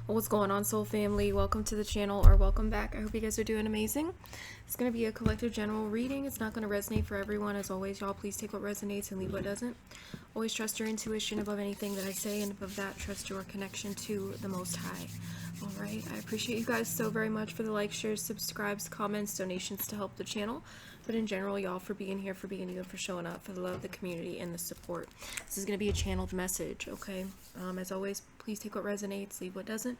What's going on, soul family? Welcome to the channel, or welcome back. I hope you guys are doing amazing. It's going to be a collective general reading. It's not going to resonate for everyone. As always, y'all, please take what resonates and leave what doesn't. Always trust your intuition above anything that I say, and above that, trust your connection to the Most High. All right, I appreciate you guys so very much for the likes, shares, subscribes, comments, donations to help the channel. But in general, y'all, for being here, for being you, and for showing up, for the love, the community, and the support. This is going to be a channeled message, okay? As always, please take what resonates, leave what doesn't.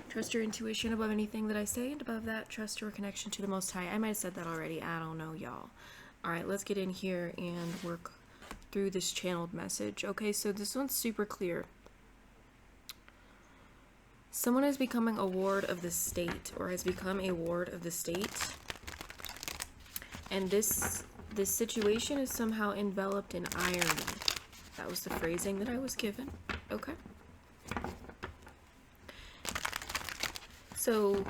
Trust your intuition above anything that I say, and above that, trust your connection to the Most High. I might have said that already. I don't know, y'all. All right, let's get in here and work through this channeled message. Okay, so this one's super clear. Someone is becoming a ward of the state, or has become a ward of the state. And this situation is somehow enveloped in irony. That was the phrasing that I was given. Okay. So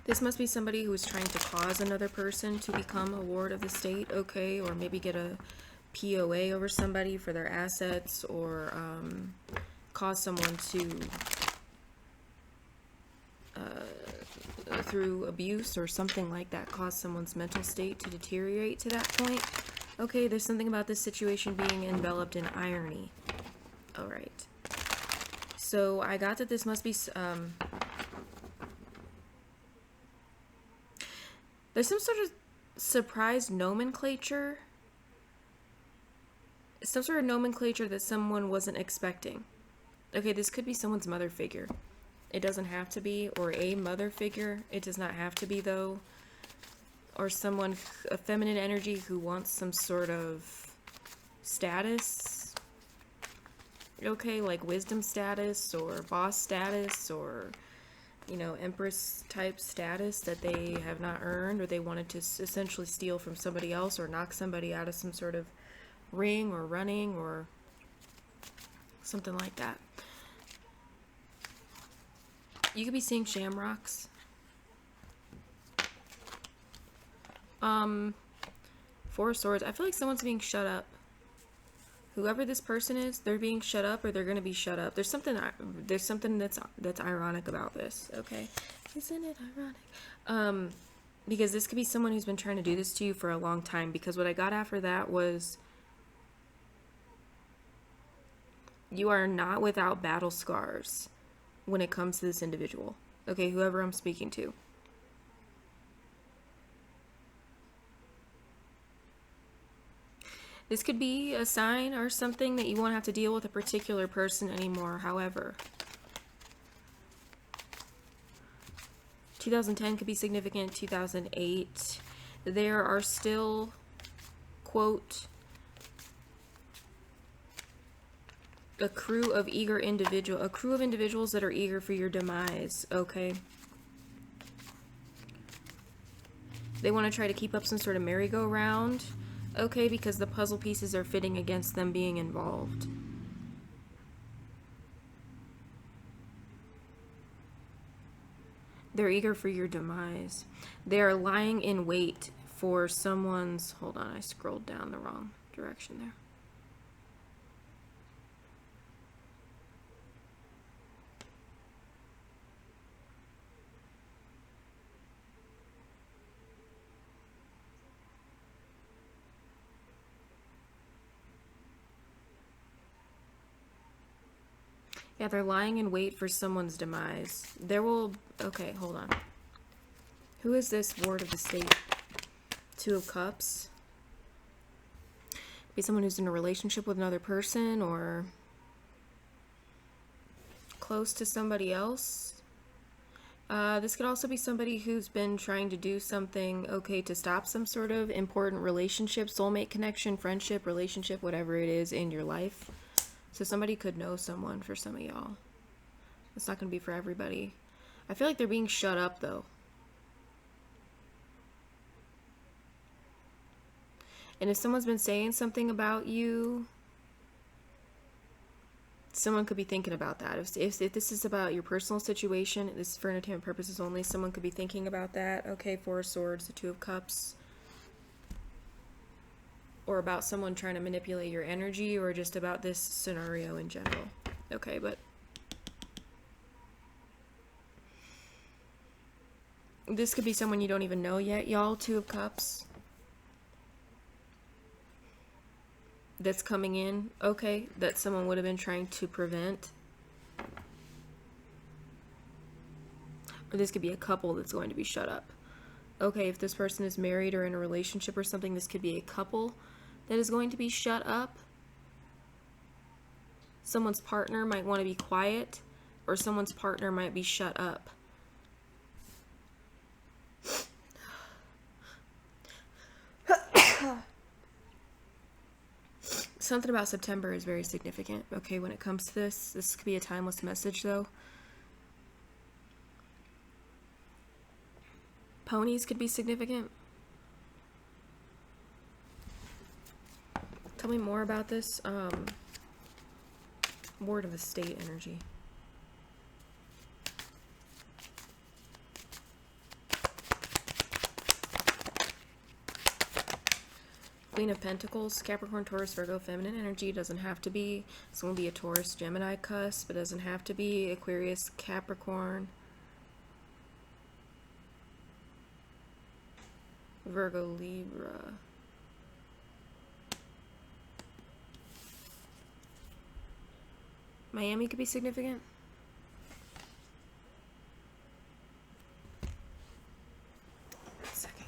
this must be somebody who is trying to cause another person to become a ward of the state, okay? Or maybe get a POA over somebody for their assets, or cause someone to through abuse or something like that, cause someone's mental state to deteriorate to that point. Okay, there's something about this situation being enveloped in irony. All right. So I got that this must be there's some sort of surprise nomenclature. Some sort of nomenclature that someone wasn't expecting. Okay, this could be someone's mother figure. It doesn't have to be, or a mother figure. It does not have to be, though. Or someone, a feminine energy who wants some sort of status. Okay, like wisdom status, or boss status, or, you know, empress type status that they have not earned, or they wanted to essentially steal from somebody else, or knock somebody out of some sort of ring, or running, or something like that. You could be seeing shamrocks. Four of Swords. I feel like someone's being shut up. Whoever this person is, they're being shut up, or they're going to be shut up. There's something that's ironic about this, okay? Isn't it ironic? Because this could be someone who's been trying to do this to you for a long time, because what I got after that was you are not without battle scars when it comes to this individual. Okay, whoever I'm speaking to. This could be a sign or something that you won't have to deal with a particular person anymore. However, 2010 could be significant. 2008. There are still, quote, a crew of individuals that are eager for your demise, okay? They want to try to keep up some sort of merry-go-round, okay, because the puzzle pieces are fitting against them being involved. They're eager for your demise. They are lying in wait for someone's... Hold on, I scrolled down the wrong direction there. Yeah, they're lying in wait for someone's demise. There will... Okay, hold on. Who is this ward of the state? Two of Cups. Be someone who's in a relationship with another person, or close to somebody else. This could also be somebody who's been trying to do something, okay, to stop some sort of important relationship, soulmate connection, friendship, relationship, whatever it is in your life. So somebody could know someone for some of y'all. It's not going to be for everybody. I feel like they're being shut up, though. And if someone's been saying something about you, someone could be thinking about that. If this is about your personal situation, this is for entertainment purposes only, someone could be thinking about that. Okay, Four of Swords, the Two of Cups. Or about someone trying to manipulate your energy, or just about this scenario in general. Okay, but This could be someone you don't even know yet, y'all. Two of Cups. That's coming in. Okay, that someone would have been trying to prevent. Or this could be a couple that's going to be shut up. Okay, if this person is married or in a relationship or something, this could be a couple that is going to be shut up. Someone's partner might want to be quiet, or someone's partner might be shut up. Something about September is very significant. Okay, when it comes to this could be a timeless message, though. Ponies could be significant. Tell me more about this. Ward of the State energy. Queen of Pentacles, Capricorn, Taurus, Virgo, feminine energy. Doesn't have to be. This will be a Taurus, Gemini cusp, but doesn't have to be. Aquarius, Capricorn, Virgo, Libra. Miami could be significant. Wait a second.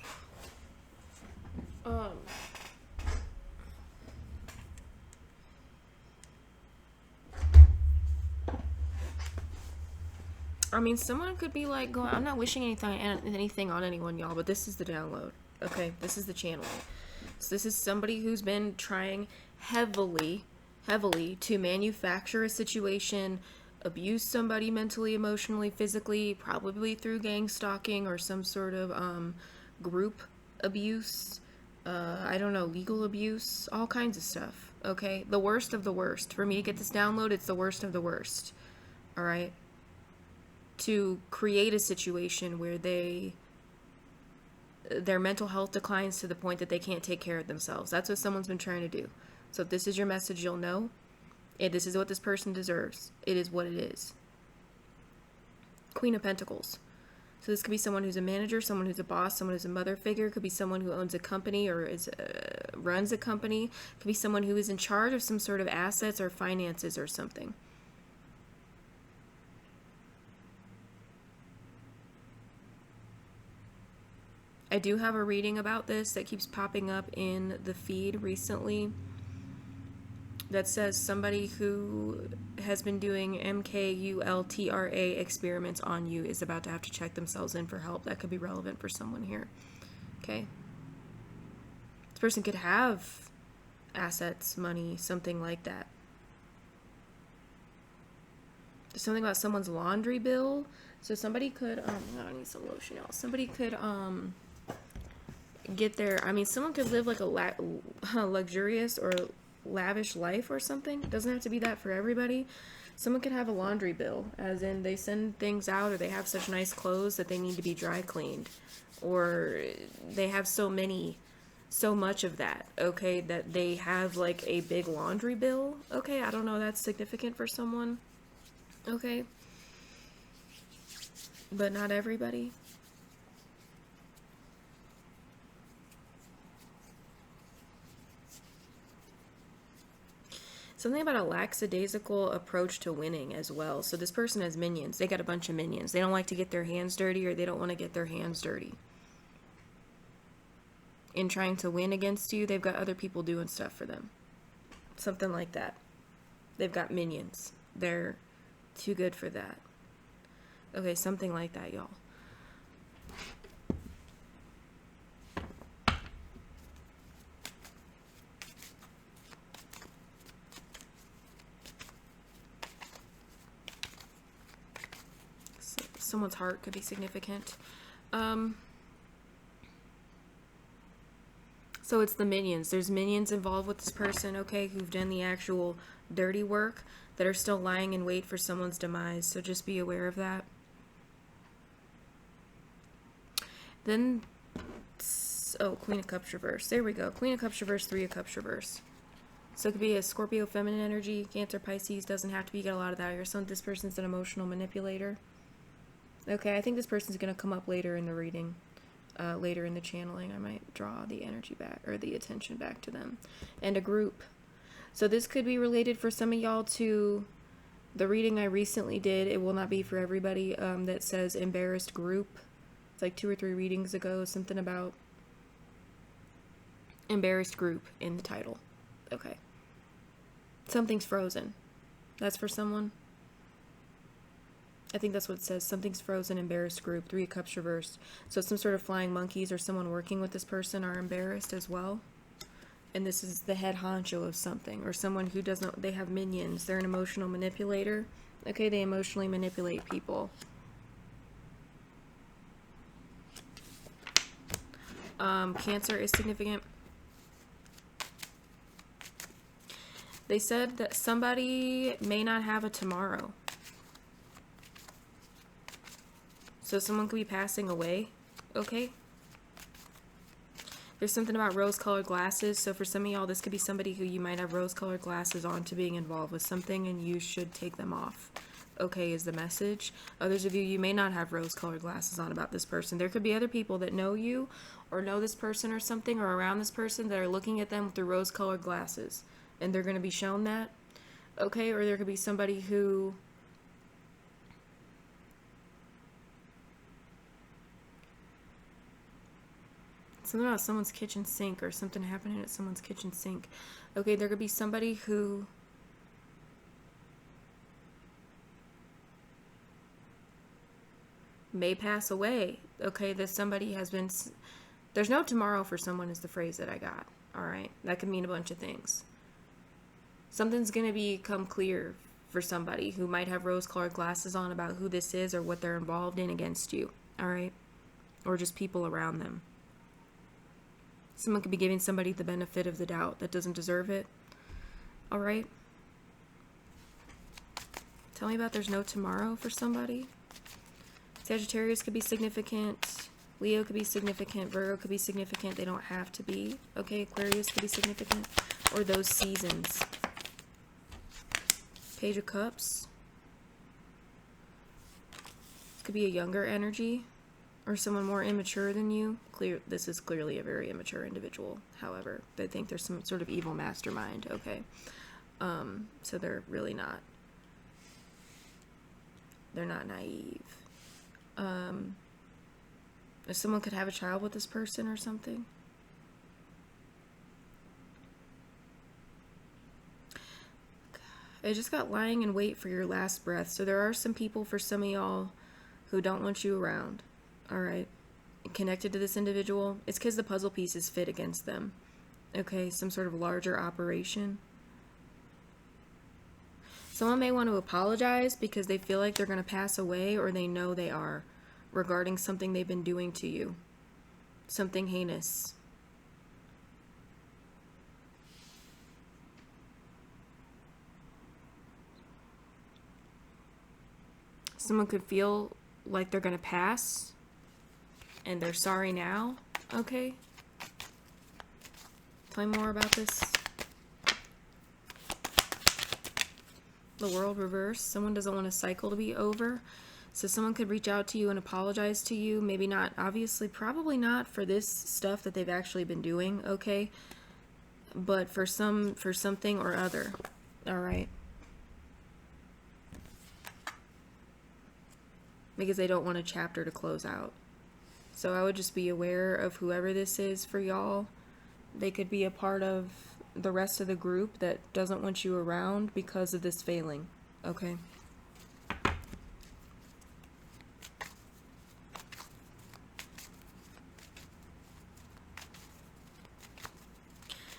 I mean, someone could be like going, I'm not wishing anything on anyone, y'all, but this is the download. Okay, this is the channeling. So this is somebody who's been trying heavily to manufacture a situation, abuse somebody mentally, emotionally, physically, probably through gang stalking or some sort of group abuse, I don't know, legal abuse, all kinds of stuff. Okay, the worst of the worst. For me to get this download, it's the worst of the worst. All right, to create a situation where their mental health declines to the point that they can't take care of themselves. That's what someone's been trying to do. So if this is your message, you'll know. This is what this person deserves. It is what it is. Queen of Pentacles. So this could be someone who's a manager, someone who's a boss, someone who's a mother figure. Could be someone who owns a company or runs a company. Could be someone who is in charge of some sort of assets or finances or something. I do have a reading about this that keeps popping up in the feed recently that says somebody who has been doing MKULTRA experiments on you is about to have to check themselves in for help. That could be relevant for someone here. Okay. This person could have assets, money, something like that. There's something about someone's laundry bill. So somebody could, I need some lotion, y'all. Somebody could, get their, I mean, someone could live like a luxurious or lavish life or something. It doesn't have to be that for everybody. Someone could have a laundry bill, as in they send things out, or they have such nice clothes that they need to be dry cleaned, or they have so much of that, okay, that they have like a big laundry bill. Okay, I don't know, that's significant for someone. Okay, but not everybody. Something about a lackadaisical approach to winning as well. So this person has minions. They got a bunch of minions. They don't like to get their hands dirty, or they don't want to get their hands dirty. In trying to win against you, they've got other people doing stuff for them. Something like that. They've got minions. They're too good for that. Okay, something like that, y'all. Someone's heart could be significant. So it's the minions. There's minions involved with this person, okay, who've done the actual dirty work, that are still lying in wait for someone's demise. So just be aware of that. Then, oh, Queen of Cups reverse. There we go. Queen of Cups reverse, Three of Cups reverse. So it could be a Scorpio feminine energy, Cancer, Pisces. Doesn't have to be. You get a lot of that here. So this person's an emotional manipulator. Okay, I think this person's going to come up later in the reading. Later in the channeling, I might draw the energy back, or the attention back to them. And a group. So this could be related for some of y'all to the reading I recently did. It will not be for everybody. That says embarrassed group. It's like 2 or 3 readings ago. Something about embarrassed group in the title. Okay. Something's frozen. That's for someone. I think that's what it says. Something's frozen, embarrassed group. 3 of Cups reversed. So some sort of flying monkeys or someone working with this person are embarrassed as well. And this is the head honcho of something, or someone who doesn't, they have minions. They're an emotional manipulator. Okay, they emotionally manipulate people. Cancer is significant. They said that somebody may not have a tomorrow. So someone could be passing away. Okay. There's something about rose-colored glasses. So for some of y'all, this could be somebody who you might have rose-colored glasses on to being involved with something, and you should take them off. Okay, is the message. Others of you, you may not have rose-colored glasses on about this person. There could be other people that know you or know this person or something, or around this person, that are looking at them through rose-colored glasses, and they're going to be shown that. Okay, or there could be somebody who something about someone's kitchen sink, or something happening at someone's kitchen sink. Okay, there could be somebody who may pass away. Okay, that somebody has been... There's no tomorrow for someone is the phrase that I got. Alright, that could mean a bunch of things. Something's going to become clear for somebody who might have rose-colored glasses on about who this is or what they're involved in against you. Alright? Or just people around them. Someone could be giving somebody the benefit of the doubt that doesn't deserve it. Alright? Tell me about there's no tomorrow for somebody. Sagittarius could be significant. Leo could be significant. Virgo could be significant. They don't have to be. Okay, Aquarius could be significant. Or those seasons. Page of Cups. This could be a younger energy. Or someone more immature than you. This is clearly a very immature individual. However, they think there's some sort of evil mastermind. Okay. So they're really not. They're not naive. If someone could have a child with this person or something. I just got lying in wait for your last breath. So there are some people, for some of y'all, who don't want you around. Alright. Connected to this individual. It's because the puzzle pieces fit against them. Okay, some sort of larger operation. Someone may want to apologize because they feel like they're going to pass away, or they know they are, regarding something they've been doing to you. Something heinous. Someone could feel like they're going to pass, and they're sorry now. Okay. Tell me more about this. The World reversed. Someone doesn't want a cycle to be over. So someone could reach out to you and apologize to you. Maybe not, obviously, probably not for this stuff that they've actually been doing, okay? But for something or other. Alright. Because they don't want a chapter to close out. So I would just be aware of whoever this is for y'all. They could be a part of the rest of the group that doesn't want you around because of this failing. Okay?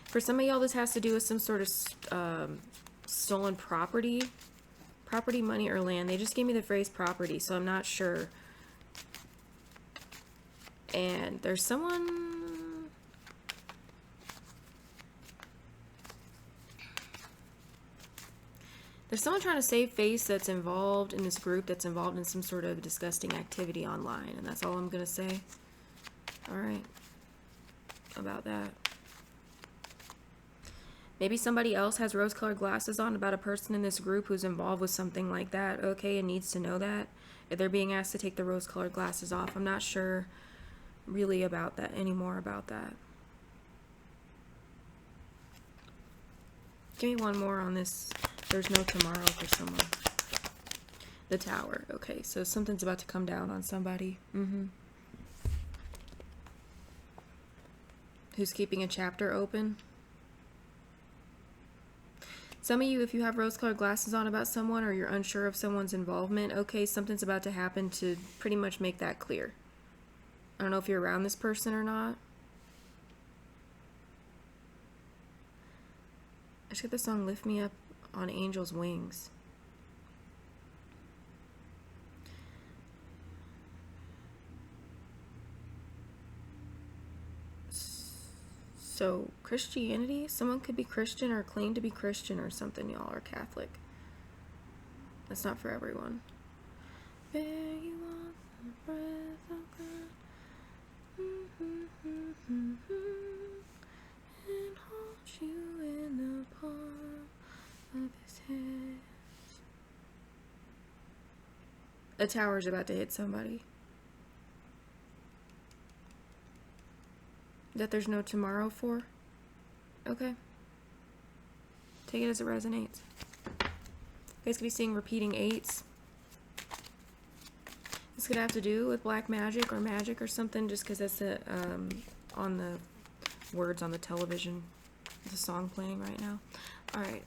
For some of y'all, this has to do with some sort of stolen property. Property, money, or land. They just gave me the phrase property, so I'm not sure. And there's someone... There's someone trying to save face that's involved in this group, that's involved in some sort of disgusting activity online. And that's all I'm going to say. Alright. About that. Maybe somebody else has rose-colored glasses on about a person in this group who's involved with something like that, okay, and needs to know that. If they're being asked to take the rose-colored glasses off. I'm not sure really about that anymore about that. Give me one more on this. There's no tomorrow for someone. The Tower. Okay, so something's about to come down on somebody. Who's keeping a chapter open? Some of you, if you have rose-colored glasses on about someone or you're unsure of someone's involvement, okay, something's about to happen to pretty much make that clear. I don't know if you're around this person or not. I just got the song Lift Me Up on Angel's Wings. So, Christianity, someone could be Christian or claim to be Christian or something, y'all, or Catholic. That's not for everyone. Bear you on the breath of God, and hold you in the palm of his hands. A tower's about to hit somebody. That there's no tomorrow for? Okay. Take it as it resonates. You guys could be seeing repeating 8s. This could have to do with black magic or something, just because that's on the words on the television. The song playing right now. Alright,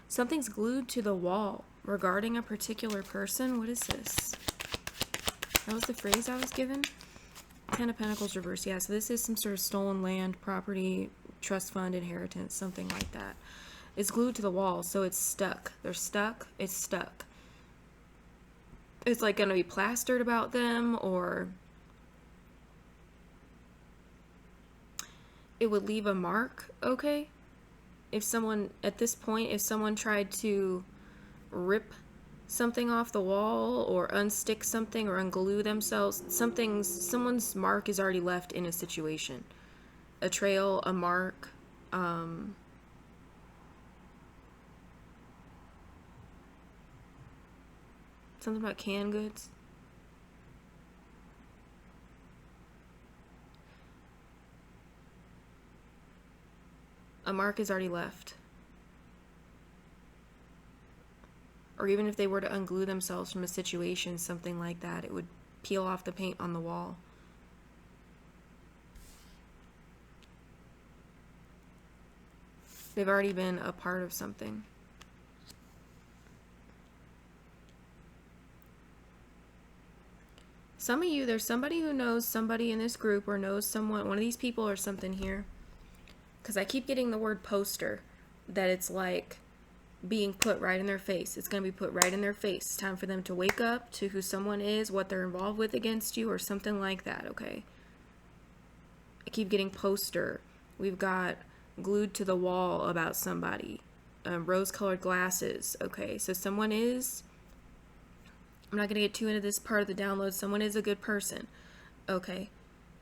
something's glued to the wall regarding a particular person. What is this? That was the phrase I was given? 10 of Pentacles reverse. Yeah, so this is some sort of stolen land, property, trust fund, inheritance, something like that. It's glued to the wall, so it's stuck. They're stuck. It's stuck. It's like going to be plastered about them, or it would leave a mark, okay? If someone, at this point, if someone tried to rip something off the wall or unstick something or unglue themselves, someone's mark is already left in a situation. A trail, a mark, something about canned goods. A mark is already left. Or even if they were to unglue themselves from a situation, something like that, it would peel off the paint on the wall. They've already been a part of something. Some of you, there's somebody who knows somebody in this group or knows someone, one of these people or something here. Because I keep getting the word poster, that it's like being put right in their face. It's going to be put right in their face. It's time for them to wake up to who someone is, what they're involved with against you, or something like that, okay? I keep getting poster. We've got glued to the wall about somebody. Rose-colored glasses, okay? So someone is, I'm not going to get too into this part of the download, someone is a good person, okay?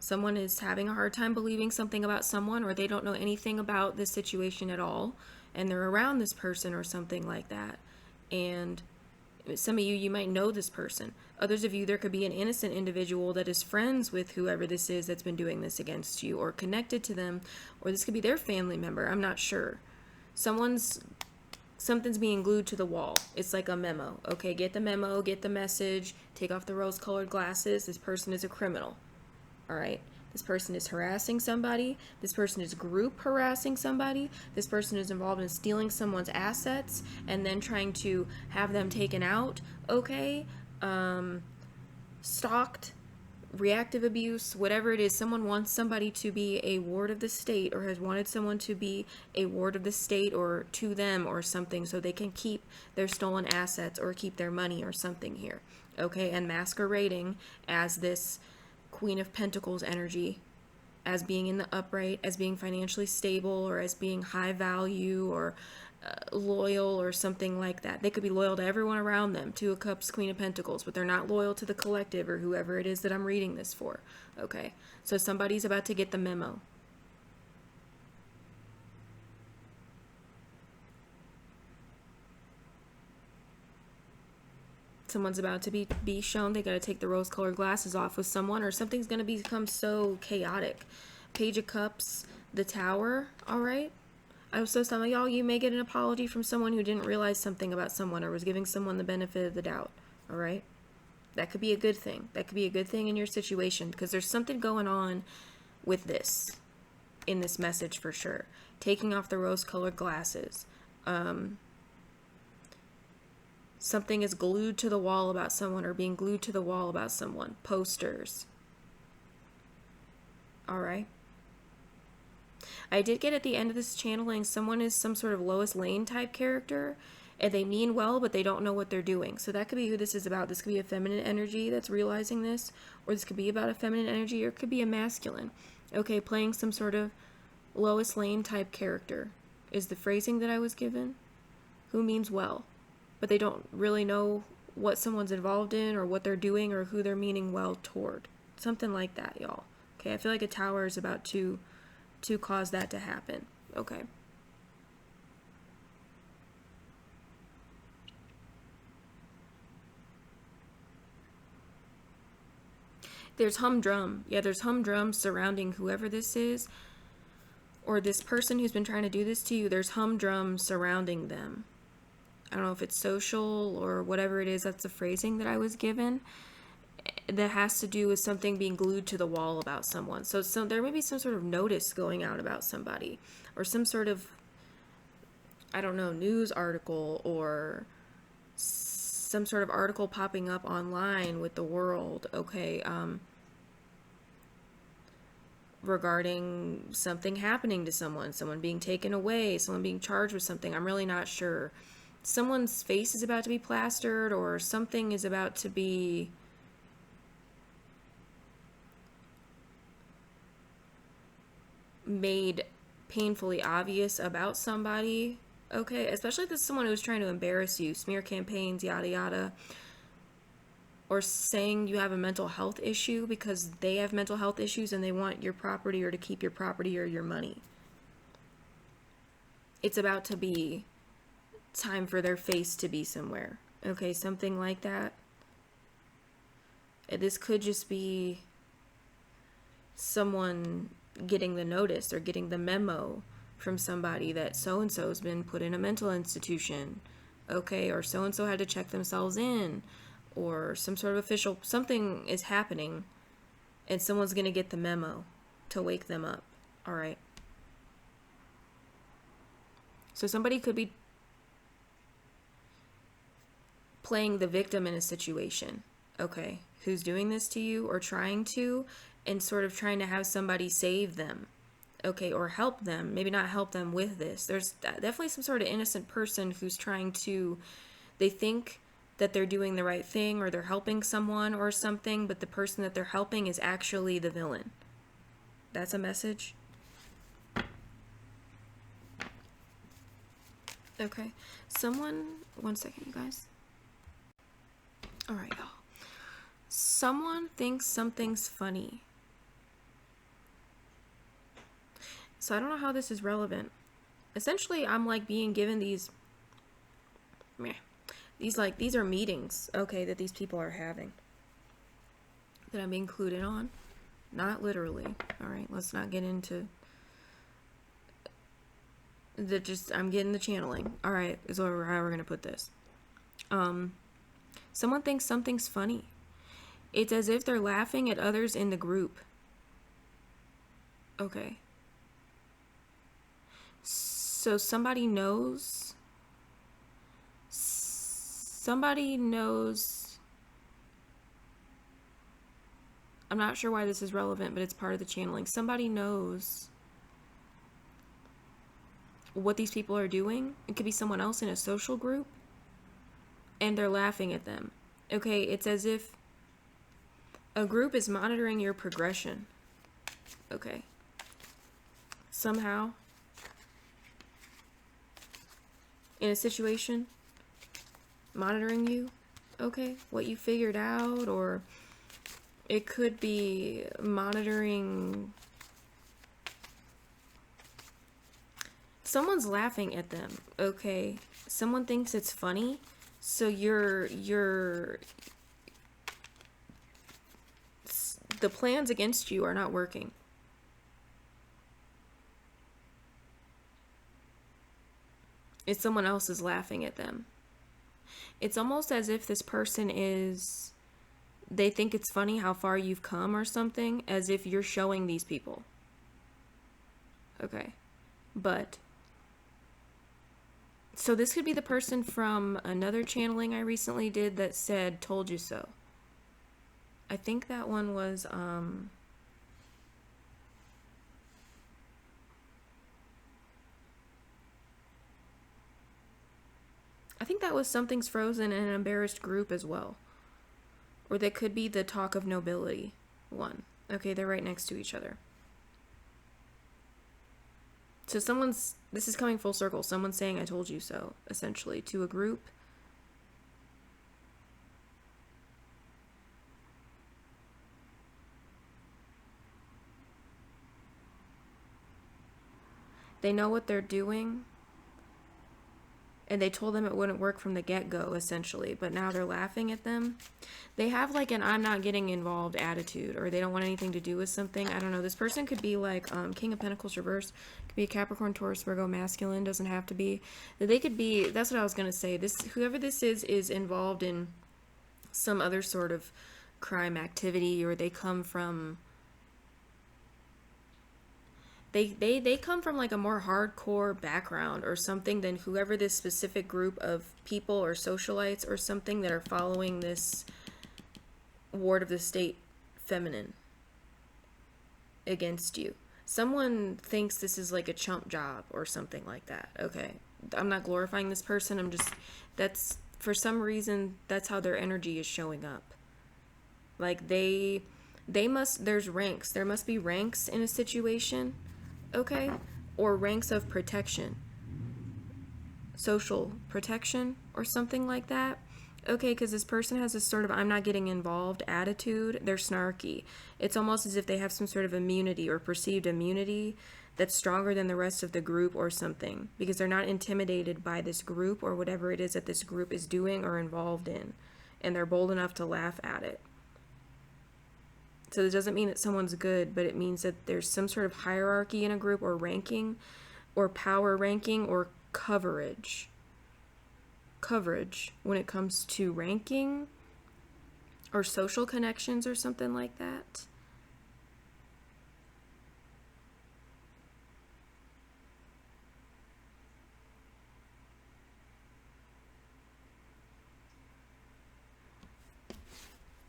Someone is having a hard time believing something about someone, or they don't know anything about this situation at all, and they're around this person or something like that. And some of you, you might know this person. Others of you, there could be an innocent individual that is friends with whoever this is that's been doing this against you, or connected to them, or this could be their family member. I'm not sure. Something's being glued to the wall. It's like a memo. Okay, get the memo, get the message, take off the rose-colored glasses. This person is a criminal. All right, this person is harassing somebody. This person is group harassing somebody. This person is involved in stealing someone's assets and then trying to have them taken out. Okay, stalked, reactive abuse, whatever it is. Someone wants somebody to be a ward of the state, or has wanted someone to be a ward of the state or to them or something, so they can keep their stolen assets or keep their money or something here. Okay, and masquerading as this Queen of Pentacles energy, as being in the upright, as being financially stable, or as being high value, or loyal or something like that. They could be loyal to everyone around them. Two of Cups, Queen of Pentacles, but they're not loyal to the collective or whoever it is that I'm reading this for. Okay, so somebody's about to get the memo. Someone's about to be shown they got to take the rose-colored glasses off with someone, or something's going to become so chaotic. Page of Cups, the Tower, all right? So some of y'all, you may get an apology from someone who didn't realize something about someone or was giving someone the benefit of the doubt, all right? That could be a good thing. That could be a good thing in your situation, because there's something going on with this, in this message for sure. Taking off the rose-colored glasses. Something is glued to the wall about someone or being glued to the wall about someone. Posters. All right. I did get at the end of this channeling, someone is some sort of Lois Lane type character, and they mean well, but they don't know what they're doing. So that could be who this is about. This could be a feminine energy that's realizing this, or this could be about a feminine energy, or it could be a masculine. Okay, playing some sort of Lois Lane type character is the phrasing that I was given. Who means well, but they don't really know what someone's involved in or what they're doing or who they're meaning well toward. Something like that, y'all. Okay, I feel like a tower is about to cause that to happen. Okay. There's humdrum. Yeah, there's humdrum surrounding whoever this is, or this person who's been trying to do this to you. There's humdrum surrounding them. I don't know if it's social or whatever it is. That's the phrasing that I was given. That has to do with something being glued to the wall about someone. So there may be some sort of notice going out about somebody, or some sort of, I don't know, news article, or some sort of article popping up online with the world, okay, regarding something happening to someone being taken away, someone being charged with something. I'm really not sure. Someone's face is about to be plastered, or something is about to be made painfully obvious about somebody, okay? Especially if this is someone who's trying to embarrass you, smear campaigns, yada yada, or saying you have a mental health issue because they have mental health issues and they want your property or to keep your property or your money. It's about to be time for their face to be somewhere, okay? Something like that. This could just be someone getting the notice or getting the memo from somebody that so-and-so's been put in a mental institution, okay, or so-and-so had to check themselves in, or some sort of official, something is happening, and someone's gonna get the memo to wake them up, all right? So somebody could be playing the victim in a situation, okay, who's doing this to you or trying to, and sort of trying to have somebody save them, okay, or help them, maybe not help them with this. There's definitely some sort of innocent person who's trying to, they think that they're doing the right thing or they're helping someone or something, but the person that they're helping is actually the villain. That's a message. Okay, one second, you guys. All right, y'all. Someone thinks something's funny. So I don't know how this is relevant. Essentially, I'm like being given these are meetings, okay, that these people are having, that I'm included on. Not literally. All right, let's not get into I'm getting the channeling. All right, is how we're going to put this. Someone thinks something's funny. It's as if they're laughing at others in the group. Okay. So somebody knows. I'm not sure why this is relevant, but it's part of the channeling. Somebody knows what these people are doing. It could be someone else in a social group, and they're laughing at them. Okay, it's as if a group is monitoring your progression. Okay. Somehow. in a situation, monitoring you, okay, what you figured out, or it could be monitoring. Someone's laughing at them, okay? Someone thinks it's funny, so the plans against you are not working. It's someone else is laughing at them. It's almost as if this person is, they think it's funny how far you've come or something, as if you're showing these people. Okay. But, so this could be the person from another channeling I recently did that said, told you so. I think that one was, I think that was Something's Frozen in an Embarrassed Group as well. Or that could be the Talk of Nobility one. Okay, they're right next to each other. So this is coming full circle. Someone's saying, I told you so, essentially, to a group. They know what they're doing. And they told them it wouldn't work from the get-go, essentially. But now they're laughing at them. They have like an I'm not getting involved attitude. Or they don't want anything to do with something. I don't know. This person could be like King of Pentacles reverse. Could be a Capricorn, Taurus, Virgo, masculine. Doesn't have to be. They could be, that's what I was going to say. Whoever this is involved in some other sort of crime activity. Or they come from... They come from like a more hardcore background or something than whoever this specific group of people or socialites or something that are following this ward of the state feminine against you. Someone thinks this is like a chump job or something like that. Okay. I'm not glorifying this person. That's for some reason, that's how their energy is showing up. Like there's ranks. There must be ranks in a situation. Okay, or ranks of protection, social protection or something like that. Okay, because this person has this sort of I'm not getting involved attitude. They're snarky. It's almost as if they have some sort of immunity or perceived immunity that's stronger than the rest of the group or something, because they're not intimidated by this group or whatever it is that this group is doing or involved in, and they're bold enough to laugh at it. So it doesn't mean that someone's good, but it means that there's some sort of hierarchy in a group or ranking or power ranking or coverage. Coverage when it comes to ranking or social connections or something like that.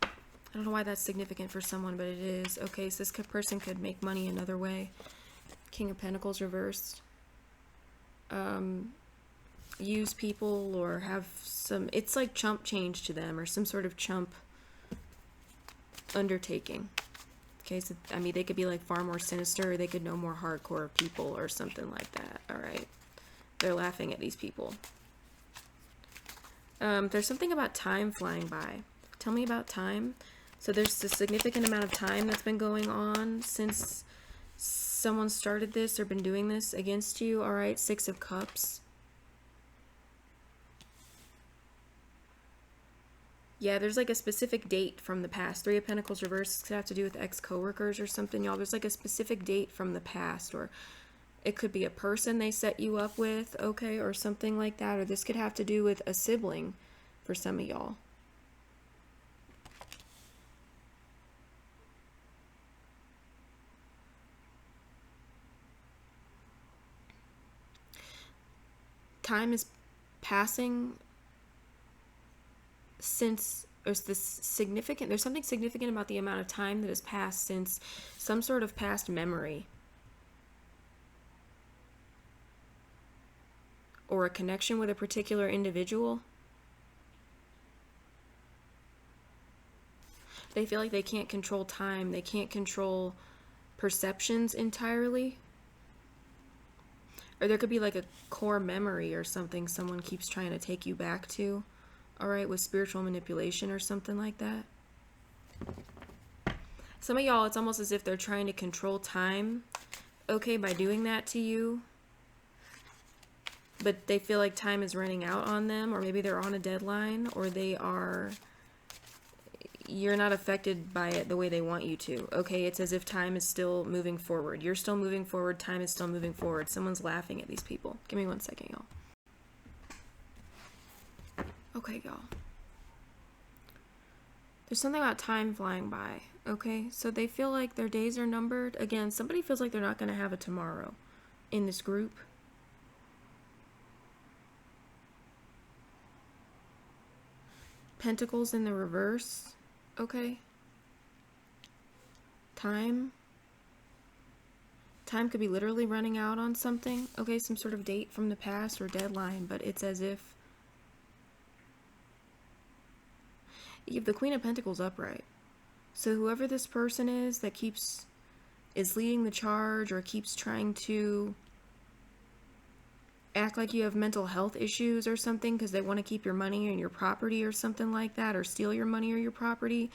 I don't know why that's significant for someone, but it is. Okay, so this person could make money another way. King of Pentacles reversed. Use people or have some... It's like chump change to them or some sort of chump undertaking. Okay, so, I mean, they could be like far more sinister or they could know more hardcore people or something like that. Alright. They're laughing at these people. There's something about time flying by. Tell me about time. So there's a significant amount of time that's been going on since someone started this or been doing this against you. All right, Six of Cups. Yeah, there's like a specific date from the past. Three of Pentacles reverse could have to do with ex-coworkers or something, y'all. There's like a specific date from the past, or it could be a person they set you up with, okay, or something like that. Or this could have to do with a sibling for some of y'all. Time is passing since there's something significant about the amount of time that has passed since some sort of past memory or a connection with a particular individual. They feel like they can't control time, they can't control perceptions entirely. Or there could be like a core memory or something someone keeps trying to take you back to. All right, with spiritual manipulation or something like that. Some of y'all, it's almost as if they're trying to control time, okay, by doing that to you. But they feel like time is running out on them, or maybe they're on a deadline, or you're not affected by it the way they want you to. Okay, it's as if time is still moving forward. You're still moving forward, time is still moving forward. Someone's laughing at these people. Give me 1 second, y'all. Okay, y'all. There's something about time flying by, okay? So they feel like their days are numbered. Again, somebody feels like they're not going to have a tomorrow in this group. Pentacles in the reverse, okay? Time could be literally running out on something, okay? Some sort of date from the past or deadline, but it's as if you have the Queen of Pentacles upright. So whoever this person is that is leading the charge or keeps trying to act like you have mental health issues or something because they want to keep your money and your property or something like that, or steal your money or your property,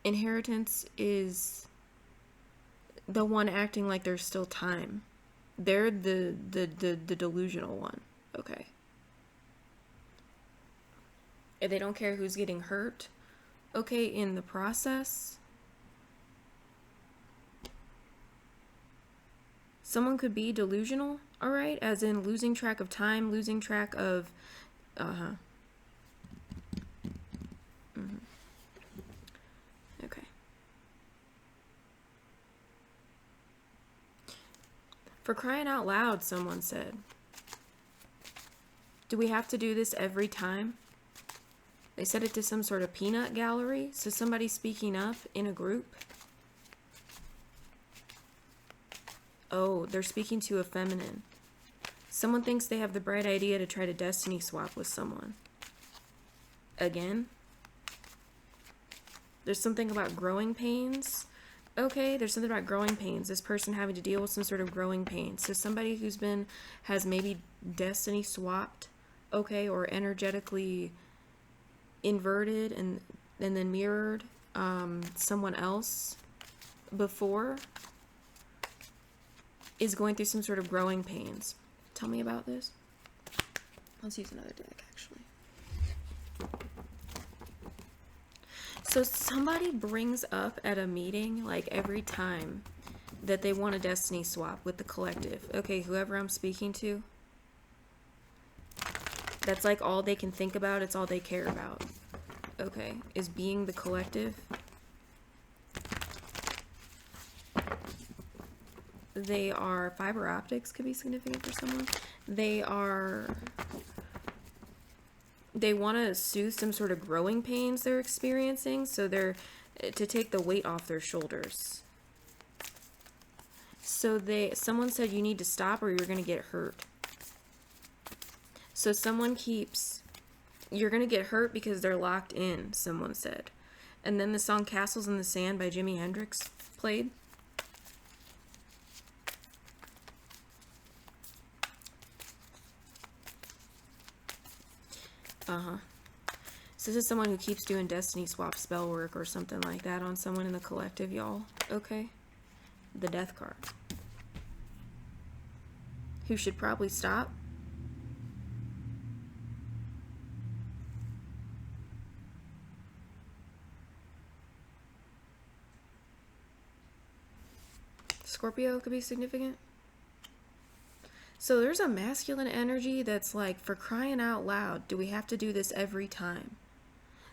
inheritance is the one acting like there's still time. They're the delusional one, okay? And they don't care who's getting hurt, okay, in the process. Someone could be delusional, all right, as in losing track of time, losing track of, okay. For crying out loud, someone said. Do we have to do this every time? They said it to some sort of peanut gallery, so somebody speaking up in a group. Oh, they're speaking to a feminine. Someone thinks they have the bright idea to try to destiny swap with someone. Again. There's something about growing pains. Okay, there's something about growing pains. This person having to deal with some sort of growing pains. So somebody has maybe destiny swapped, okay, or energetically inverted and then mirrored someone else before, is going through some sort of growing pains. Tell me about this. Let's use another deck, actually. So somebody brings up at a meeting, like every time, that they want a destiny swap with the collective. Okay, whoever I'm speaking to. That's like all they can think about. It's all they care about. Okay, is being the collective. They are fiber optics, could be significant for someone. They want to soothe some sort of growing pains they're experiencing, so they're to take the weight off their shoulders. So someone said you need to stop or you're going to get hurt. So you're going to get hurt because they're locked in, someone said. And then the song Castles in the Sand by Jimi Hendrix played. So this is someone who keeps doing destiny swap spell work or something like that on someone in the collective, y'all. Okay? The Death card. Who should probably stop. Scorpio could be significant. So there's a masculine energy that's like, for crying out loud, do we have to do this every time?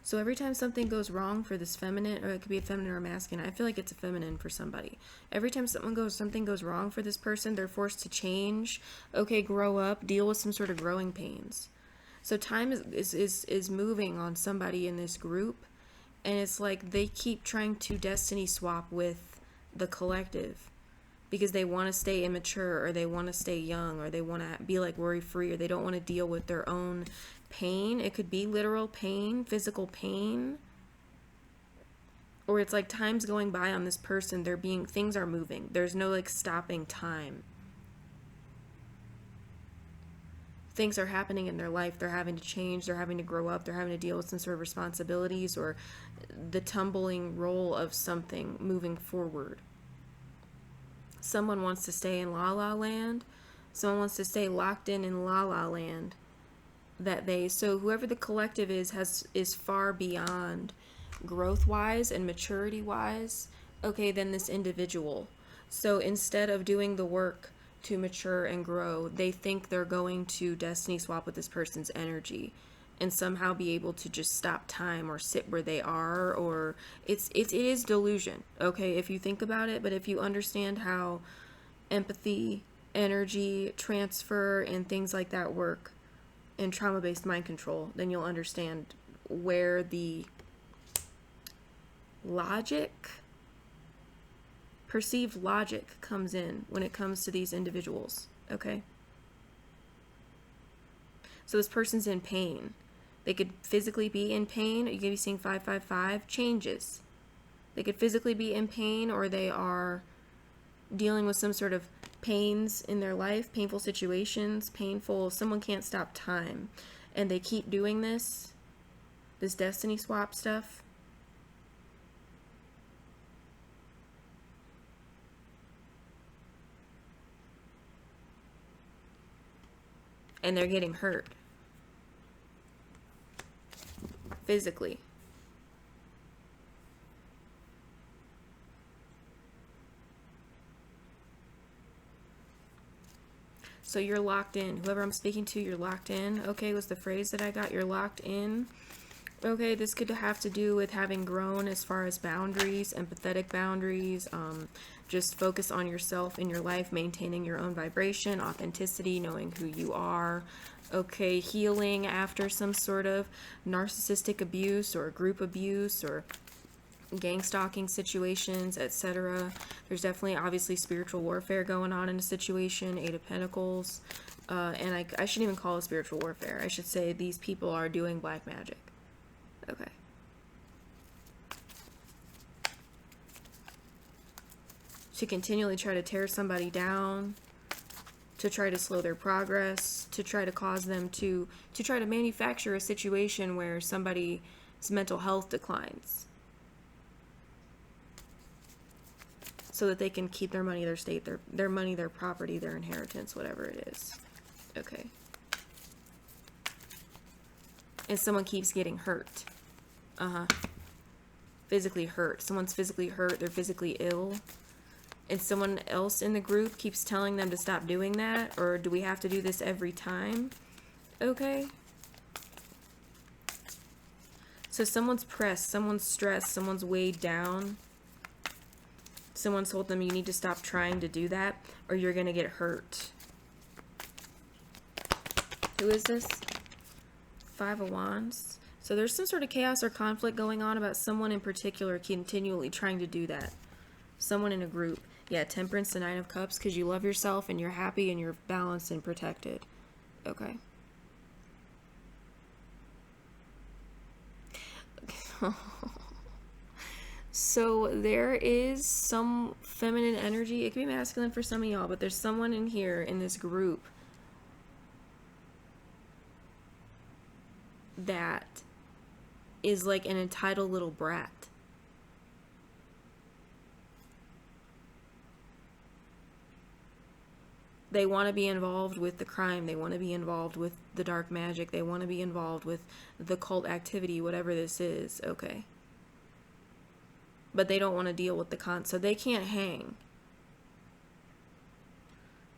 So every time something goes wrong for this feminine, or it could be a feminine or a masculine, I feel like it's a feminine for somebody. Every time something goes wrong for this person, they're forced to change, okay, grow up, deal with some sort of growing pains. So time is moving on somebody in this group, and it's like they keep trying to destiny swap with the collective because they want to stay immature, or they want to stay young, or they want to be like worry-free, or they don't want to deal with their own pain. It could be literal pain, physical pain, or it's like time's going by on this person. Things are moving. There's no like stopping time. things are happening in their life. They're having to change, they're having to grow up, they're having to deal with some sort of responsibilities or the tumbling role of something moving forward. Someone wants to stay in la la land. Someone wants to stay locked in la la land. So whoever the collective is far beyond growth wise and maturity wise, okay, than this individual. So instead of doing the work to mature and grow, they think they're going to destiny swap with this person's energy and somehow be able to just stop time or sit where they are, or it is delusion, okay, if you think about it. But if you understand how empathy, energy transfer, and things like that work in trauma-based mind control, then you'll understand where the perceived logic comes in when it comes to these individuals, okay? So this person's in pain. They could physically be in pain. You could be seeing 555 changes. They could physically be in pain, or they are dealing with some sort of pains in their life, painful situations, someone can't stop time, and they keep doing this destiny swap stuff. And they're getting hurt physically. So you're locked in. Whoever I'm speaking to, you're locked in. Okay, was the phrase that I got. You're locked in. Okay, this could have to do with having grown as far as boundaries, empathetic boundaries, just focus on yourself in your life, maintaining your own vibration, authenticity, knowing who you are. Okay, healing after some sort of narcissistic abuse or group abuse or gang stalking situations, etc. There's definitely obviously spiritual warfare going on in a situation, 8 of Pentacles, and I shouldn't even call it spiritual warfare. I should say these people are doing black magic. Okay. To continually try to tear somebody down, to try to slow their progress, to try to cause them to try to manufacture a situation where somebody's mental health declines, so that they can keep their money, their state, their money, their property, their inheritance, whatever it is. Okay. And someone keeps getting hurt. Physically hurt. Someone's physically hurt. They're physically ill. And someone else in the group keeps telling them to stop doing that. Or do we have to do this every time? Okay. So someone's pressed. Someone's stressed. Someone's weighed down. Someone told them you need to stop trying to do that or you're going to get hurt. Who is this? 5 of Wands. So there's some sort of chaos or conflict going on about someone in particular continually trying to do that. Someone in a group. Yeah, Temperance, the 9 of Cups, because you love yourself and you're happy and you're balanced and protected. Okay. So there is some feminine energy. It could be masculine for some of y'all, but there's someone in here in this group that is like an entitled little brat. They want to be involved with the crime. They want to be involved with the dark magic. They want to be involved with the cult activity, whatever this is. Okay. But they don't want to deal with so they can't hang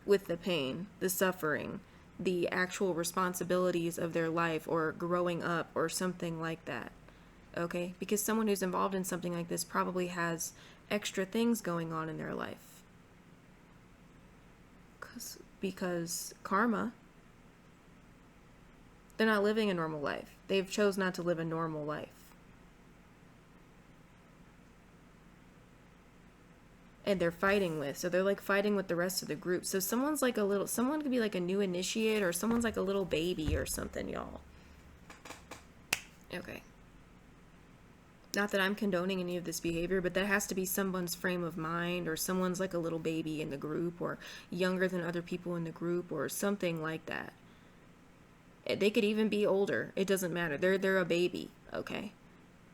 with the pain, the suffering, the actual responsibilities of their life or growing up or something like that. Okay? Because someone who's involved in something like this probably has extra things going on in their life. Because karma, they're not living a normal life. They've chose not to live a normal life. And they're fighting with, so they're like fighting with the rest of the group. So someone could be like a new initiate, or someone's like a little baby or something, y'all. Okay. Not that I'm condoning any of this behavior, but that has to be someone's frame of mind, or someone's like a little baby in the group, or younger than other people in the group, or something like that. They could even be older. It doesn't matter. They're a baby, okay?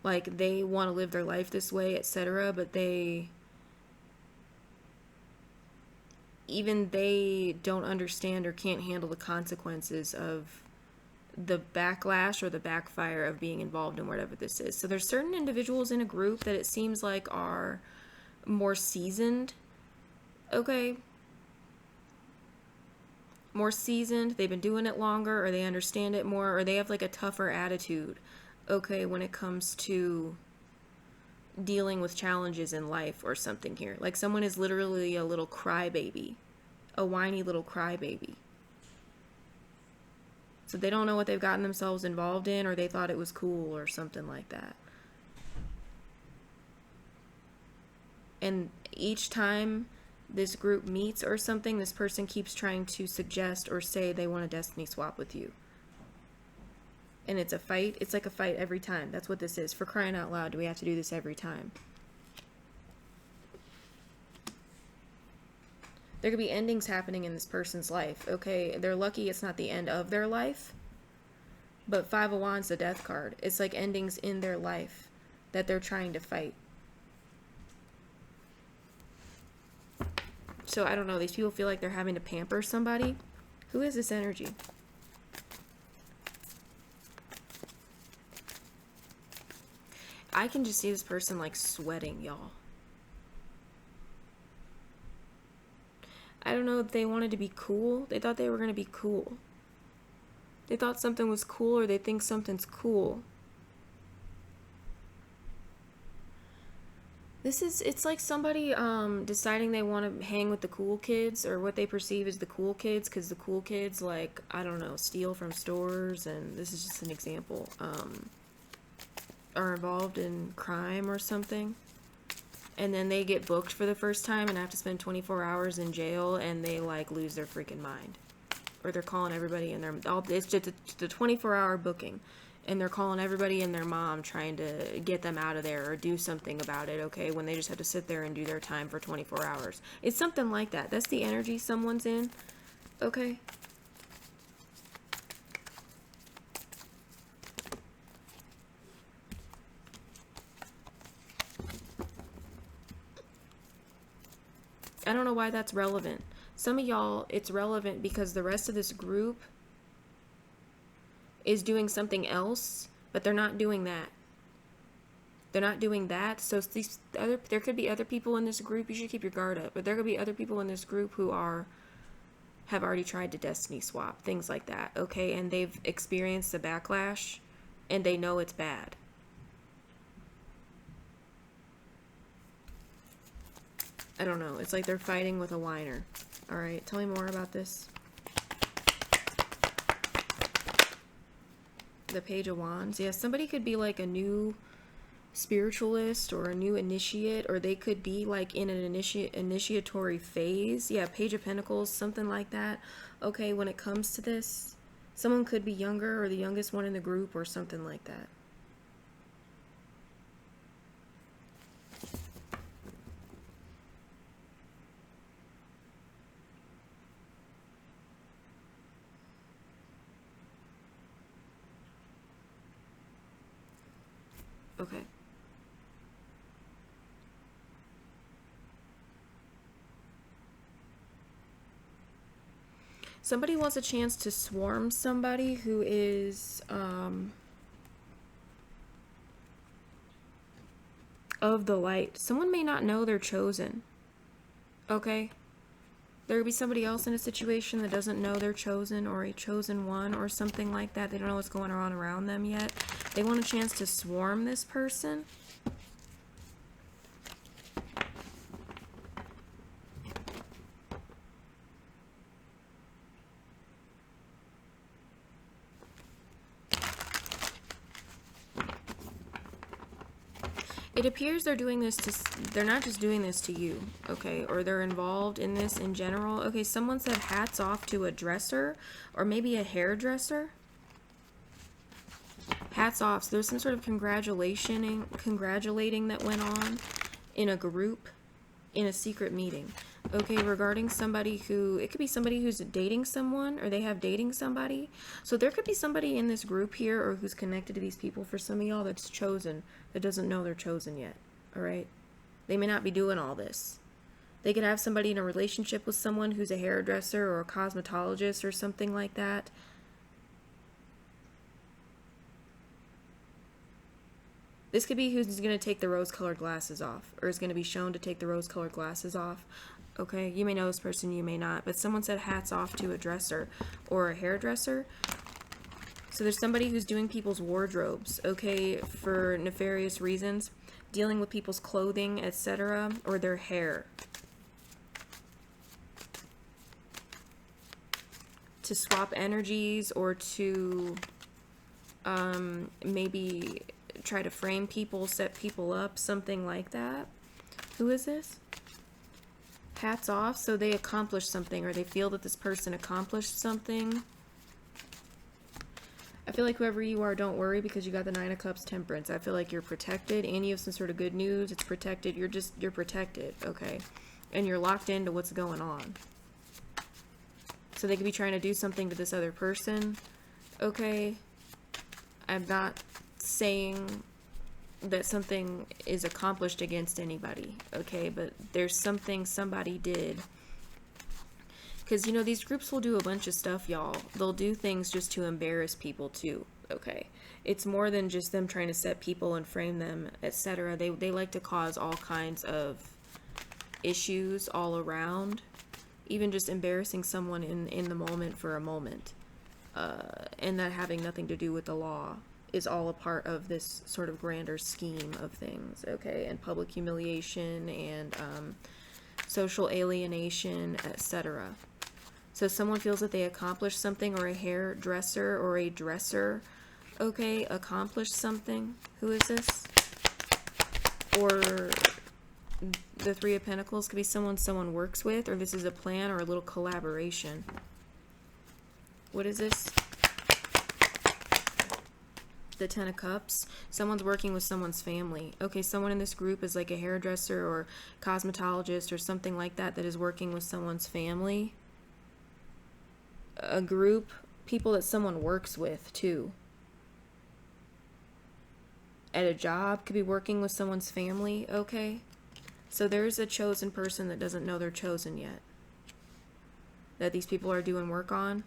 Like, they want to live their life this way, etc., but they don't understand or can't handle the consequences of the backlash or the backfire of being involved in whatever this is. So there's certain individuals in a group that it seems like are more seasoned, okay? More seasoned, they've been doing it longer, or they understand it more, or they have like a tougher attitude, okay, when it comes to dealing with challenges in life or something here. Like, someone is literally a little crybaby, a whiny little crybaby. So they don't know what they've gotten themselves involved in, or they thought it was cool or something like that. And each time this group meets or something, this person keeps trying to suggest or say they want a destiny swap with you. And it's a fight. It's like a fight every time. That's what this is. For crying out loud, do we have to do this every time? There could be endings happening in this person's life, okay? They're lucky it's not the end of their life. But Five of Wands, the Death card. It's like endings in their life that they're trying to fight. So I don't know. These people feel like they're having to pamper somebody. Who is this energy? I can just see this person like sweating, y'all. I don't know if they wanted to be cool. They thought they were going to be cool. They thought something was cool, or they think something's cool. It's like somebody deciding they want to hang with the cool kids, or what they perceive as the cool kids, because the cool kids, like, I don't know, steal from stores, and this is just an example, are involved in crime or something. And then they get booked for the first time and have to spend 24 hours in jail, and they like lose their freaking mind. Or they're calling everybody and it's just the 24-hour booking, and they're calling everybody and their mom trying to get them out of there or do something about it, okay, when they just have to sit there and do their time for 24 hours. It's something like that. That's the energy someone's in, okay? I don't know why that's relevant. Some of y'all, it's relevant because the rest of this group is doing something else, but they're not doing that. They're not doing that. So there could be other people in this group. You should keep your guard up. But there could be other people in this group who have already tried to destiny swap, things like that, okay? And they've experienced the backlash, and they know it's bad. I don't know. It's like they're fighting with a whiner. All right, tell me more about this. The Page of Wands. Yeah, somebody could be like a new spiritualist or a new initiate, or they could be like in an initiatory phase. Yeah, Page of Pentacles, something like that. Okay, when it comes to this, someone could be younger or the youngest one in the group or something like that. Okay. Somebody wants a chance to swarm somebody who is of the light. Someone may not know they're chosen. Okay? There could be somebody else in a situation that doesn't know they're chosen, or a chosen one, or something like that. They don't know what's going on around them yet. They want a chance to swarm this person. It appears they're doing this they're not just doing this to you, okay, or they're involved in this in general. Okay, someone said hats off to a dresser, or maybe a hairdresser. Hats off. So there's some sort of congratulating that went on in a group, in a secret meeting. Okay, regarding somebody who, it could be somebody who's dating someone, or they have dating somebody. So there could be somebody in this group here, or who's connected to these people for some of y'all, that's chosen, that doesn't know they're chosen yet. All right? They may not be doing all this. They could have somebody in a relationship with someone who's a hairdresser or a cosmetologist or something like that. This could be who's going to take the rose-colored glasses off, or is going to be shown to take the rose-colored glasses off. Okay, you may know this person, you may not, but someone said hats off to a dresser or a hairdresser. So there's somebody who's doing people's wardrobes, okay, for nefarious reasons, dealing with people's clothing, etc., or their hair. To swap energies, or to maybe try to frame people, set people up, something like that. Who is this? Hats off. So they accomplished something, or they feel that this person accomplished something. I feel like whoever you are, don't worry, because you got the Nine of Cups, Temperance. I feel like you're protected, and you have some sort of good news. It's protected. You're protected, okay? And you're locked into what's going on. So they could be trying to do something to this other person, okay? I'm not saying that something is accomplished against anybody, okay? But there's something somebody did. Because, you know, these groups will do a bunch of stuff, y'all. They'll do things just to embarrass people, too, okay? It's more than just them trying to set people and frame them, etc. They like to cause all kinds of issues all around. Even just embarrassing someone in the moment for a moment. And that having nothing to do with the law is all a part of this sort of grander scheme of things, okay? And public humiliation and social alienation, etc. So someone feels that they accomplished something, or a hairdresser or a dresser, okay, accomplished something. Who is this? Or the Three of Pentacles could be someone works with, or this is a plan or a little collaboration. What is this? The Ten of Cups. Someone's working with someone's family. Okay, someone in this group is like a hairdresser or cosmetologist or something like that, that is working with someone's family. A group, people that someone works with too. At a job, could be working with someone's family, okay? So there's a chosen person that doesn't know they're chosen yet. That these people are doing work on.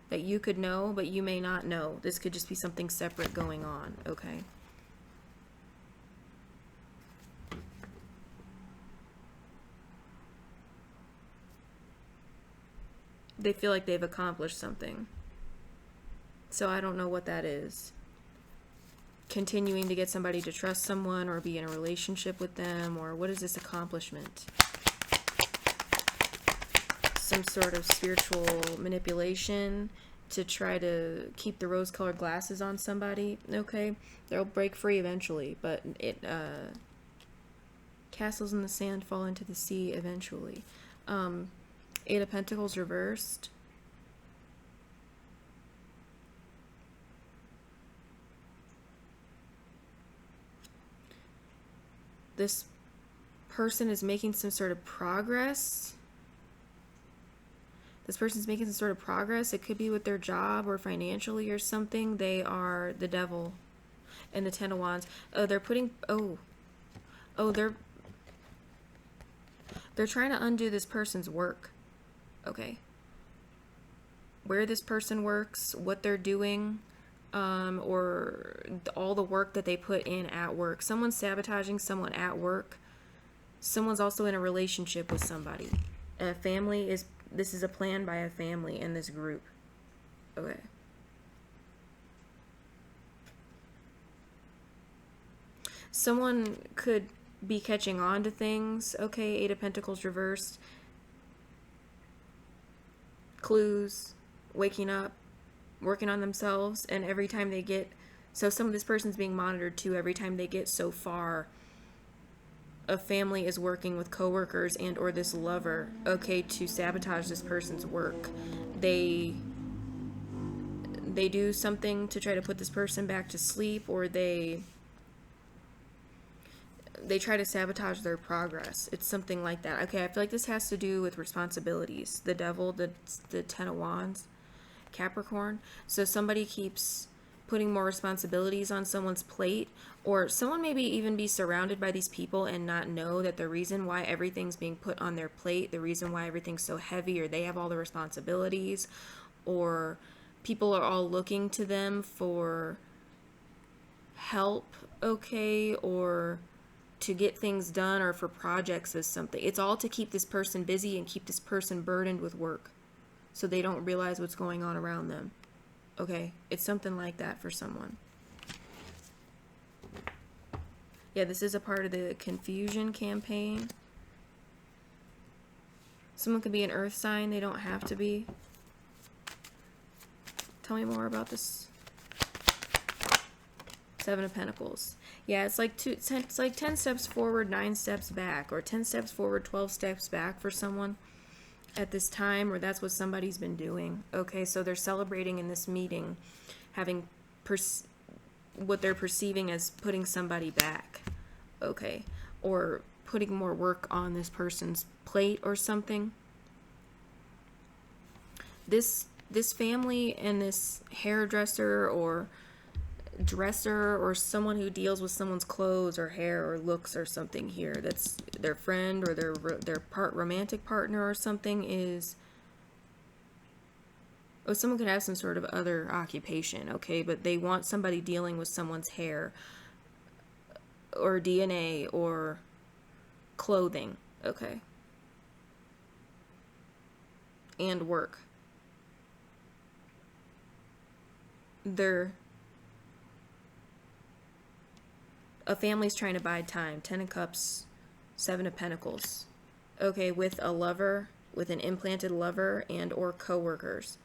That you could know, but you may not know. This could just be something separate going on, okay? They feel like they've accomplished something. So I don't know what that is. Continuing to get somebody to trust someone, or be in a relationship with them, or what is this accomplishment? Some sort of spiritual manipulation to try to keep the rose-colored glasses on somebody, okay? They'll break free eventually, but castles in the sand fall into the sea eventually. Eight of Pentacles reversed. This person is making some sort of progress. This person's making some sort of progress. It could be with their job or financially or something. They are the Devil and the Ten of Wands. They're putting... they're trying to undo this person's work. Okay. Where this person works, what they're doing, or all the work that they put in at work. Someone's sabotaging someone at work. Someone's also in a relationship with somebody. A family is... This is a plan by a family in this group. Okay. Someone could be catching on to things. Okay, Eight of Pentacles reversed. Clues. Waking up. Working on themselves. And every time they get... So some of this person's being monitored too. Every time they get so far... A family is working with coworkers and or this lover, okay, to sabotage this person's work. They do something to try to put this person back to sleep, or they they try to sabotage their progress. It's something like that. Okay, I feel like this has to do with responsibilities. The devil, the Ten of Wands, Capricorn. So somebody keeps putting more responsibilities on someone's plate, or someone maybe even be surrounded by these people and not know that the reason why everything's being put on their plate, the reason why everything's so heavy, or they have all the responsibilities, or people are all looking to them for help, okay, or to get things done, or for projects as something. It's all to keep this person busy and keep this person burdened with work so they don't realize what's going on around them. Okay, it's something like that for someone. Yeah, this is a part of the confusion campaign. Someone could be an earth sign, they don't have to be. Tell me more about this. Seven of Pentacles. Yeah, it's like it's like 10 steps forward, 9 steps back, or 10 steps forward, 12 steps back for someone at this time, or that's what somebody's been doing. Okay, so they're celebrating in this meeting, having what they're perceiving as putting somebody back. Okay, or putting more work on this person's plate or something. This family and this hairdresser or dresser or someone who deals with someone's clothes or hair or looks or something here, that's their friend or their romantic partner or something, is, oh, someone could have some sort of other occupation, okay, but they want somebody dealing with someone's hair or DNA or clothing, okay, and work. A family's trying to bide time. 10 of Cups, 7 of Pentacles. Okay, with a lover, with an implanted lover and or co-workers.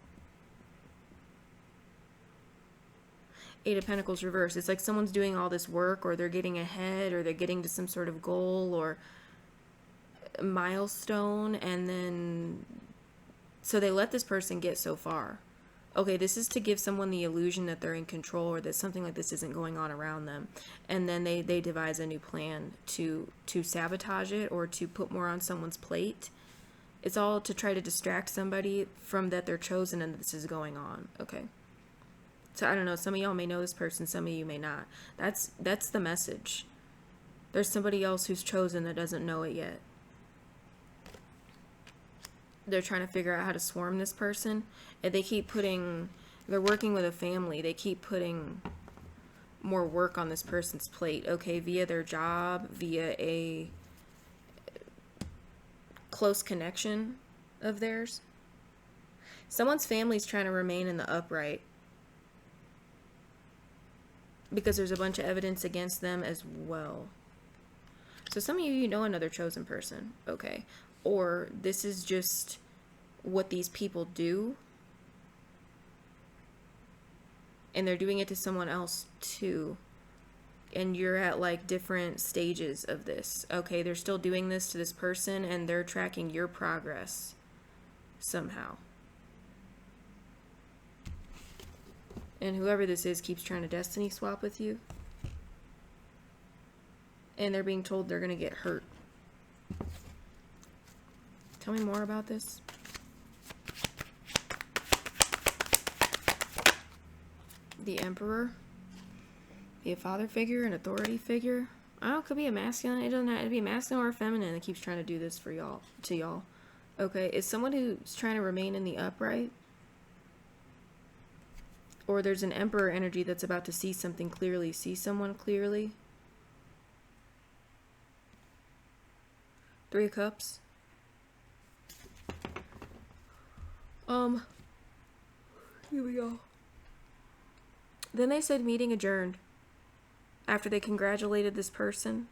8 of Pentacles reverse. It's like someone's doing all this work, or they're getting ahead, or they're getting to some sort of goal or milestone, and then so they let this person get so far. Okay, this is to give someone the illusion that they're in control, or that something like this isn't going on around them. And then they devise a new plan to sabotage it, or to put more on someone's plate. It's all to try to distract somebody from that they're chosen and this is going on. Okay. So I don't know, some of y'all may know this person, some of you may not. That's the message. There's somebody else who's chosen that doesn't know it yet. They're trying to figure out how to swarm this person, and they're working with a family, they keep putting more work on this person's plate, okay, via their job, via a close connection of theirs. Someone's family's trying to remain in the upright because there's a bunch of evidence against them as well. So some of you know another chosen person, okay, or this is just what these people do, and they're doing it to someone else too, and you're at like different stages of this. Okay, they're still doing this to this person, and they're tracking your progress somehow, and whoever this is keeps trying to destiny swap with you, and they're being told they're gonna get hurt. Tell me more about this. The Emperor. Be a father figure, an authority figure. Oh, it could be a masculine. It doesn't have to be masculine or feminine that keeps trying to do this for y'all, to y'all. Okay, is someone who's trying to remain in the upright? Or there's an Emperor energy that's about to see something clearly, see someone clearly. 3 of Cups. Here we go. Then they said meeting adjourned after they congratulated this person.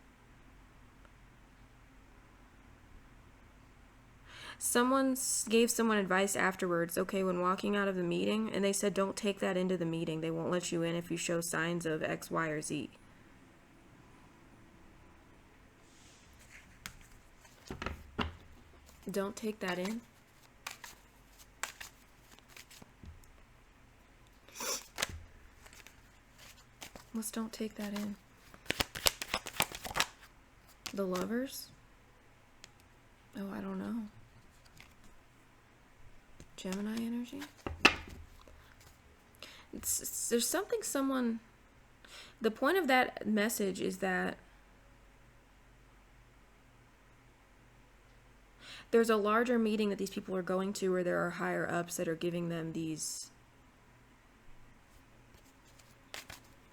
Someone gave someone advice afterwards, okay, when walking out of the meeting, and they said don't take that into the meeting. They won't let you in if you show signs of X, Y, or Z. Don't take that in. Let's don't take that in. The Lovers? Oh, I don't know. Gemini energy? There's something someone... The point of that message is that there's a larger meeting that these people are going to where there are higher ups that are giving them these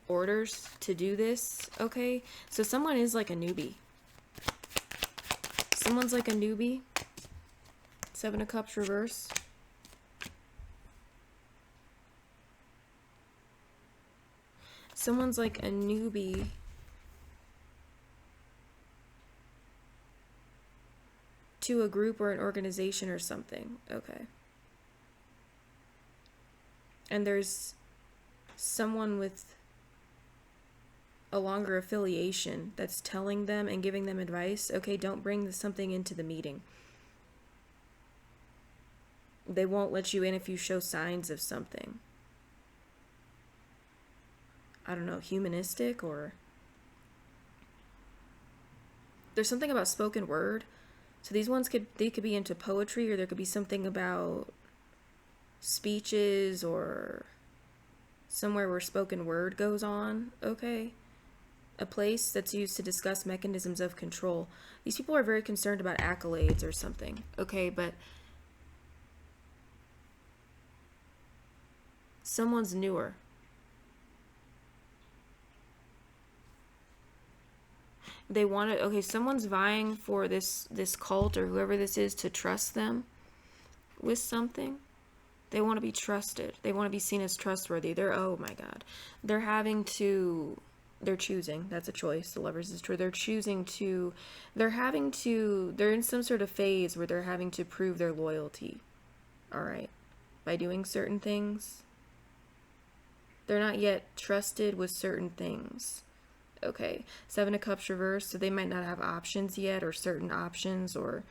orders to do this, okay? So someone is like a newbie. Someone's like a newbie. Seven of Cups reverse. Someone's like a newbie to a group or an organization or something. Okay. And there's someone with a longer affiliation that's telling them and giving them advice. Okay, don't bring something into the meeting. They won't let you in if you show signs of something. I don't know, humanistic, or there's something about spoken word. So these ones could be into poetry, or there could be something about speeches or somewhere where spoken word goes on, okay? A place that's used to discuss mechanisms of control. These people are very concerned about accolades or something, okay? But someone's newer. They want to, okay, someone's vying for this cult or whoever this is to trust them with something. They want to be trusted. They want to be seen as trustworthy. Oh my God. They're choosing. That's a choice. The Lovers is true. They're in some sort of phase where they're having to prove their loyalty. All right. By doing certain things. They're not yet trusted with certain things. Okay, Seven of Cups reversed, so they might not have options yet, or certain options, or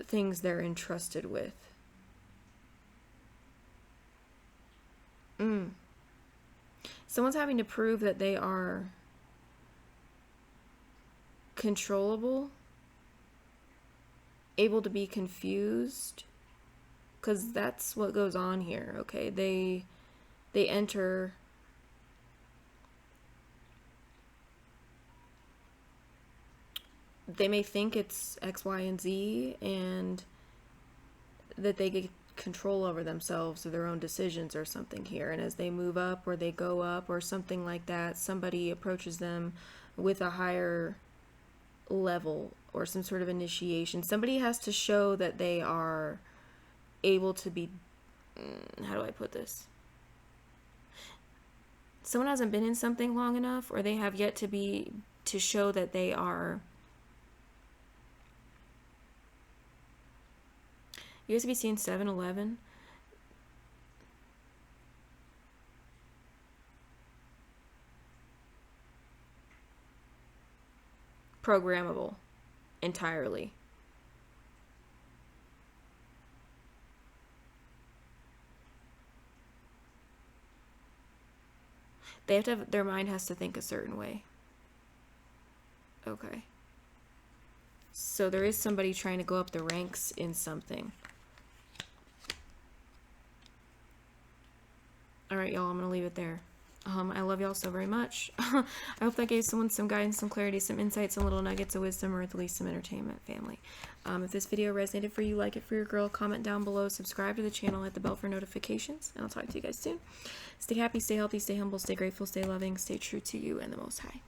things they're entrusted with. Someone's having to prove that they are controllable, able to be confused, because that's what goes on here, okay? They enter... They may think it's X, Y, and Z, and that they get control over themselves or their own decisions or something here. And as they move up or they go up or something like that, somebody approaches them with a higher level or some sort of initiation. Somebody has to show that they are able to be... How do I put this? Someone hasn't been in something long enough, or they have yet to show that they are... You guys be seeing 7-Eleven. Programmable. Entirely. They have to have... Their mind has to think a certain way. Okay. So there is somebody trying to go up the ranks in something. Alright, y'all, I'm going to leave it there. I love y'all so very much. I hope that gave someone some guidance, some clarity, some insight, some little nuggets of wisdom, or at least some entertainment, family. If this video resonated for you, like it for your girl, comment down below, subscribe to the channel, hit the bell for notifications, and I'll talk to you guys soon. Stay happy, stay healthy, stay humble, stay grateful, stay loving, stay true to you and the Most High.